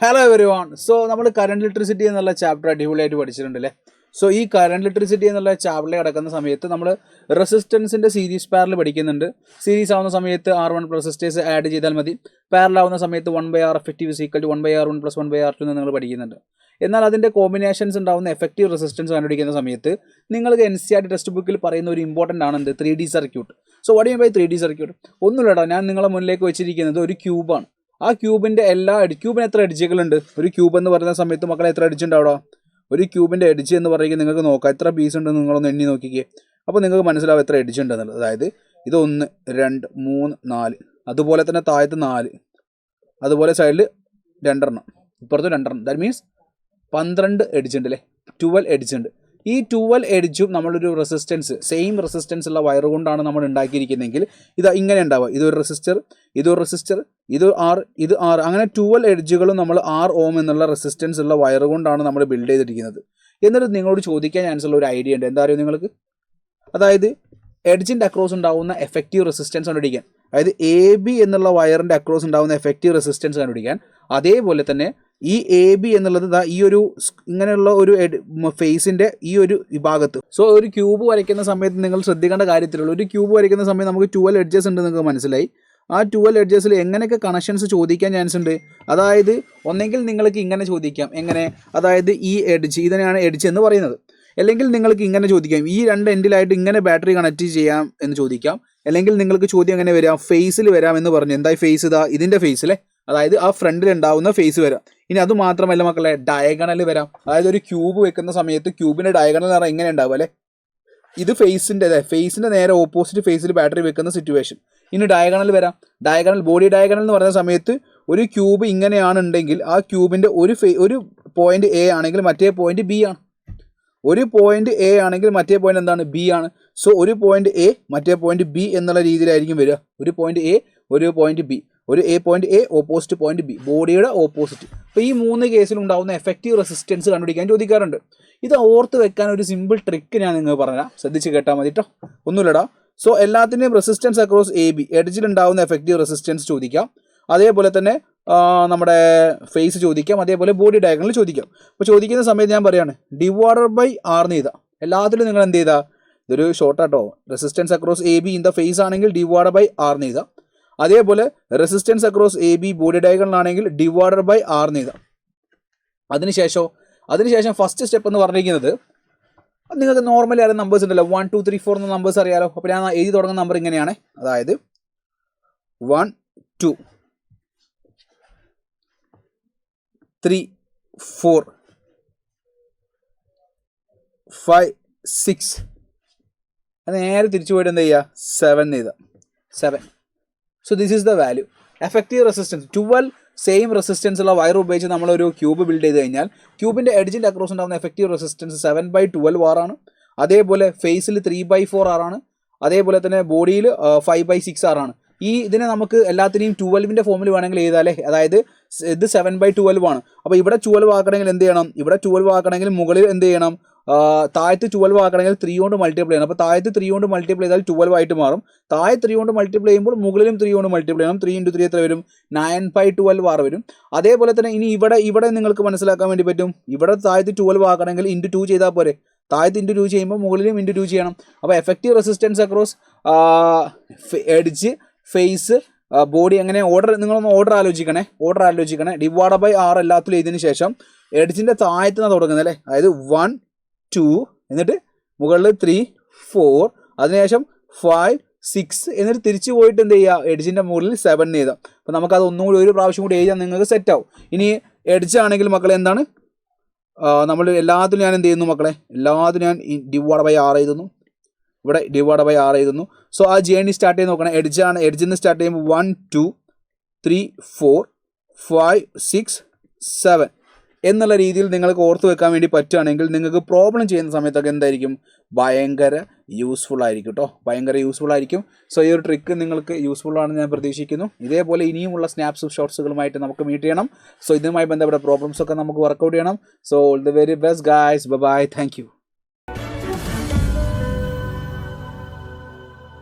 Hello every one. So നമ്മൾ current electricity എന്നുള്ള chapter അടിപൊളിയായിട്ട് പഠിച്ചിട്ടുണ്ടല്ലേ. സോ ഈ കറണ്ട് ഇലക്ട്രിസിറ്റി എന്നുള്ള ചാപ്റ്ററിൽ കിടക്കുന്ന സമയത്ത് നമ്മൾ റെസിസ്റ്റൻസിൻ്റെ സീരീസ് പാരൽ പഠിക്കുന്നുണ്ട്. സീരീസ് ആവുന്ന സമയത്ത് R1 റെസിസ്റ്റേഴ്സ് ആഡ് ചെയ്താൽ മതി. പാരൽ ആവുന്ന സമയത്ത് 1/R effective is equal to 1/R1 + 1/R2 എന്ന് നിങ്ങൾ പഠിക്കുന്നുണ്ട്. എന്നാൽ അതിൻ്റെ കോമ്പിനേഷൻസ് ഉണ്ടാവുന്ന എഫക്റ്റീവ് റെസിസ്റ്റൻസ് കണ്ടുപിടിക്കുന്ന സമയത്ത് നിങ്ങൾക്ക് NCERT ടെക്സ്റ്റ് ബുക്കിൽ പറയുന്ന ഒരു ഇമ്പോർട്ടൻ്റ് ആണ് 3D circuit. So what you mean by 3D circuit? ഒന്നുമില്ലടാ, ഞാൻ നിങ്ങളെ മുന്നിലേക്ക് വെച്ചിരിക്കുന്നത് ഒരു ക്യൂബാണ്. ആ ക്യൂബിൻ്റെ ക്യൂബിന് എത്ര എഡ്ജുകളുണ്ട്? ഒരു ക്യൂബ് എന്ന് പറയുന്ന സമയത്ത് മക്കളെ എത്ര എഡ്ജ് ഉണ്ടാവുക? ഒരു ക്യൂബിൻ്റെ എഡ്ജ് എന്ന് പറയുന്നത് നിങ്ങൾക്ക് നോക്കാം, എത്ര പീസ് ഉണ്ടെന്ന് നിങ്ങളൊന്ന് എണ്ണി നോക്കിക്കേ. അപ്പോൾ നിങ്ങൾക്ക് മനസ്സിലാവും എത്ര എഡ്ജ് ഉണ്ടെന്നുള്ളത്. അതായത് ഇത് 1 2 3 4, അതുപോലെ തന്നെ താഴത്ത് 4, അതുപോലെ സൈഡിൽ 2 ഇപ്പുറത്ത് 2. ദാറ്റ് മീൻസ് 12 എഡ്ജ് ഉണ്ട് അല്ലേ, 12 എഡ്ജ് ഉണ്ട്. ഈ 12 എഡ്ജും നമ്മളൊരു റെസിസ്റ്റൻസ്, സെയിം റെസിസ്റ്റൻസ് ഉള്ള വയർ കൊണ്ടാണ് നമ്മൾ ഉണ്ടാക്കിയിരിക്കുന്നതെങ്കിൽ ഇത് ഇങ്ങനെ ഉണ്ടാവുക. ഇതൊരു റെസിസ്റ്റർ, ഇതൊരു റെസിസ്റ്റർ, ഇത് R, അങ്ങനെ 12 എഡ്ജുകളും നമ്മൾ R ഓം എന്നുള്ള റെസിസ്റ്റൻസ് ഉള്ള വയർ കൊണ്ടാണ് നമ്മൾ ബിൽഡ് ചെയ്തിരിക്കുന്നത്. എന്നിട്ട് നിങ്ങളോട് ചോദിക്കാൻ ചാൻസ് ഉള്ള ഒരു ഐഡിയ ഉണ്ട്. എന്താ അറിയോ നിങ്ങൾക്ക്? അതായത് എഡ്ജിൻ്റെ അക്രോസ് ഉണ്ടാവുന്ന എഫക്റ്റീവ് റെസിസ്റ്റൻസ് കണ്ടുപിടിക്കാൻ, അതായത് AB എന്നുള്ള വയറിൻ്റെ അക്രോസ് ഉണ്ടാവുന്ന എഫക്റ്റീവ് റെസിസ്റ്റൻസ് കണ്ടുപിടിക്കാൻ. അതേപോലെ തന്നെ ഈ AB എന്നുള്ളത് ഈ ഒരു ഇങ്ങനെയുള്ള ഒരു ഫേസിൻ്റെ ഈ ഒരു വിഭാഗത്ത്. സോ ഒരു ക്യൂബ് വരയ്ക്കുന്ന സമയത്ത് നിങ്ങൾ ശ്രദ്ധിക്കേണ്ട കാര്യത്തിലുള്ള, ഒരു ക്യൂബ് വരയ്ക്കുന്ന സമയത്ത് നമുക്ക് 12 എഡ്ജസ് ഉണ്ട് നിങ്ങൾക്ക് മനസ്സിലായി. ആ 12 എഡ്ജസിൽ എങ്ങനെയൊക്കെ കണക്ഷൻസ് ചോദിക്കാൻ ചാൻസ് ഉണ്ട്? അതായത് ഒന്നെങ്കിൽ നിങ്ങൾക്ക് ഇങ്ങനെ ചോദിക്കാം, എങ്ങനെ? അതായത് ഈ എഡ്ജ്, ഇതിനെയാണ് എഡ്ജ് എന്ന് പറയുന്നത്. അല്ലെങ്കിൽ നിങ്ങൾക്ക് ഇങ്ങനെ ചോദിക്കാം, ഈ 2 എൻഡിലായിട്ട് ഇങ്ങനെ ബാറ്ററി കണക്ട് ചെയ്യാം എന്ന് ചോദിക്കാം. അല്ലെങ്കിൽ നിങ്ങൾക്ക് ചോദ്യം എങ്ങനെ വരാം? ഫേസിൽ വരാം എന്ന് പറഞ്ഞു. എന്തായി ഫേസ്? ഇതാ ഇതിൻ്റെ ഫേസിലെ, അതായത് ആ ഫ്രണ്ടിൽ ഉണ്ടാവുന്ന ഫേസ് വരാം. ഇനി അത് മാത്രമല്ല മക്കളെ, ഡയഗണൽ വരാം. അതായത് ഒരു ക്യൂബ് വെക്കുന്ന സമയത്ത് ക്യൂബിൻ്റെ ഡയഗണൽ എന്ന് പറഞ്ഞാൽ ഇങ്ങനെ ഉണ്ടാവും അല്ലേ. ഇത് ഫേസിൻ്റെ നേരെ ഓപ്പോസിറ്റ് ഫേസിൽ ബാറ്ററി വെക്കുന്ന സിറ്റുവേഷൻ. ഇനി ഡയഗണൽ വരാം. ബോഡി ഡയഗണൽ എന്ന് പറയുന്ന സമയത്ത് ഒരു ക്യൂബ് ഇങ്ങനെയാണ് ഉണ്ടെങ്കിൽ ആ ക്യൂബിൻ്റെ ഒരു പോയിന്റ് A ആണെങ്കിൽ മറ്റേ പോയിന്റ് B ആണ്. ഒരു പോയിന്റ് A ആണെങ്കിൽ മറ്റേ പോയിന്റ് എന്താണ്? B ആണ്. സോ ഒരു പോയിന്റ് A മറ്റേ പോയിന്റ് B എന്നുള്ള രീതിയിലായിരിക്കും വരിക. ഒരു പോയിന്റ് A, ഒരു പോയിന്റ് B. ഒരു point A opposite point B, ബോഡിയുടെ ഓപ്പോസിറ്റ്. അപ്പോൾ ഈ 3 കേസിൽ ഉണ്ടാകുന്ന എഫക്റ്റീവ് റെസിസ്റ്റൻസ് കണ്ടുപിടിക്കാൻ ചോദിക്കാറുണ്ട്. ഇത് ഓർത്ത് വെക്കാൻ ഒരു സിമ്പിൾ ട്രിക്ക് ഞാൻ നിങ്ങൾ പറഞ്ഞാൽ ശ്രദ്ധിച്ച് കേട്ടാൽ മതി കേട്ടോ. ഒന്നുമില്ലടാ. സോ എല്ലാത്തിൻ്റെയും റെസിസ്റ്റൻസ് അക്രോസ് AB, എഡ്ജിൽ ഉണ്ടാകുന്ന എഫക്റ്റീവ് റെസിസ്റ്റൻസ് ചോദിക്കാം. അതേപോലെ തന്നെ നമ്മുടെ ഫേസ് ചോദിക്കാം. അതേപോലെ ബോഡി ഡയഗണൽ ചോദിക്കാം. അപ്പോൾ ചോദിക്കുന്ന സമയത്ത് ഞാൻ പറയാണ് /R എന്ന് ചെയ്താൽ എല്ലാത്തിലും നിങ്ങൾ എന്ത് ചെയ്താൽ, ഇതൊരു ഷോർട്ടാട്ടോ, resistance across AB in the phase ആണെങ്കിൽ /R എന്ന് ചെയ്താൽ. അതേപോലെ resistance across AB body diagonal ആണെങ്കിൽ /R എന്ന് ചെയ്താൽ. അതിനുശേഷം ഫസ്റ്റ് സ്റ്റെപ്പ് എന്ന് പറഞ്ഞിരിക്കുന്നത്, നിങ്ങൾക്ക് നോർമലി അറിയാൻ നമ്പേഴ്സ് ഉണ്ടല്ലോ, 1 2 3 4 എന്ന നമ്പേഴ്സ് അറിയാലോ. അപ്പോൾ ഞാൻ എഴുതി തുടങ്ങുന്ന നമ്പർ ഇങ്ങനെയാണ്. അതായത് 1 2 3 4 5 6, അത് നേരെ തിരിച്ചു പോയിട്ട് എന്താ ചെയ്യുക? 7 എഴുതാം. 7. So this is the value. Effective resistance 12 same resistance ഉള്ള വയർ ഉപയോഗിച്ച് നമ്മളൊരു ക്യൂബ് ബിൽഡ് ചെയ്ത് കഴിഞ്ഞാൽ ക്യൂബിൻ്റെ എഡ്ജിൻ്റെ അക്രോസ് ഉണ്ടാകുന്ന എഫക്റ്റീവ് റെസിസ്റ്റൻസ് 7/12 ആണ്. അതേപോലെ ഫേസിൽ 3/4 ആണ്. അതേപോലെ തന്നെ ബോഡിയിൽ 5/6 ആണ്. ഇതിനെ നമുക്ക് എല്ലാത്തിനെയും 12ൻ്റെ ഫോമിൽ വേണമെങ്കിൽ എഴുതാല്ലേ. അതായത് ഇത് 7/12 ആണ്. അപ്പോൾ ഇവിടെ 12 ആക്കണമെങ്കിൽ എന്ത് ചെയ്യണം? ഇവിടെ 12 ആക്കണമെങ്കിൽ മുകളിൽ എന്ത് ചെയ്യണം? താഴത്ത് 12 ആക്കണമെങ്കിൽ 3 കൊണ്ട് മൾട്ടിപ്ലൈ ചെയ്യണം. അപ്പോൾ താഴത്ത് 3 കൊണ്ട് മൾട്ടിപ്ലൈ ചെയ്താൽ 12 ആയിട്ട് മാറും. താഴെ 3 കൊണ്ട് മൾട്ടിപ്ലൈ ചെയ്യുമ്പോൾ മുകളിലും 3 കൊണ്ട് മൾട്ടിപ്ലൈ ചെയ്യണം. 3 × 3 എത്ര വരും? 9/12 വരും. അതേപോലെ തന്നെ ഇനി ഇവിടെ നിങ്ങൾക്ക് മനസ്സിലാക്കാൻ വേണ്ടി പറ്റും, ഇവിടെ താഴത്ത് 12 ആക്കണമെങ്കിൽ × 2 ചെയ്താൽ പോരെ. താഴത്ത് × 2 ചെയ്യുമ്പോൾ മുകളിലും × 2 ചെയ്യണം. അപ്പോൾ effective resistance across edge, face, body, അങ്ങനെ നിങ്ങളൊന്ന് ഓർഡർ ആലോചിക്കണേ. /R എല്ലാത്തിലും ഇതിന് ശേഷം എഡ്ജിൻ്റെ താഴത്തുനിന്ന് തുടങ്ങുന്നത് അല്ലേ. അതായത് 1 2, എന്നിട്ട് മുകളിൽ 3 4, അതിനുശേഷം 5 6, എന്നിട്ട് തിരിച്ചു പോയിട്ട് എന്ത് ചെയ്യുക? എഡ്ജിൻ്റെ മുകളിൽ 7 എഴുതാം. അപ്പോൾ നമുക്കത് ഒന്നുകൂടി ഒരു പ്രാവശ്യം കൂടി എഴുതാൻ നിങ്ങൾക്ക് സെറ്റാവും. ഇനി എഡ്ജ് ആണെങ്കിൽ മക്കളെ എന്താണ്, നമ്മൾ എല്ലാത്തിലും ഞാൻ എന്ത് ചെയ്യുന്നു മക്കളെ? എല്ലാത്തിലും ഞാൻ /R എഴുതുന്നു. ഇവിടെ /R എഴുതുന്നു. സോ ആ ജേണി സ്റ്റാർട്ട് ചെയ്ത് നോക്കണം. എഡ്ജിൽ നിന്ന് സ്റ്റാർട്ട് ചെയ്യുമ്പോൾ 1 2 3 4 5 6 7 എന്നുള്ള രീതിയിൽ നിങ്ങൾക്ക് ഓർത്ത് വെക്കാൻ വേണ്ടി പറ്റുകയാണെങ്കിൽ നിങ്ങൾക്ക് പ്രോബ്ലം ചെയ്യുന്ന സമയത്തൊക്കെ എന്തായിരിക്കും? ഭയങ്കര യൂസ്ഫുൾ ആയിരിക്കും കേട്ടോ. ഭയങ്കര യൂസ്ഫുൾ ആയിരിക്കും. സോ ഈ ഒരു ട്രിക്ക് നിങ്ങൾക്ക് യൂസ്ഫുൾ ആണെന്ന് ഞാൻ പ്രതീക്ഷിക്കുന്നു. ഇതേപോലെ ഇനിയുമുള്ള സ്നാപ്സ് ഷോർട്സുകളുമായിട്ട് നമുക്ക് മീറ്റ് ചെയ്യണം. സോ ഇതുമായി ബന്ധപ്പെട്ട പ്രോബ്ലംസൊക്കെ നമുക്ക് വർക്കൗട്ട് ചെയ്യണം. So all the very best guys. Bye. Thank U.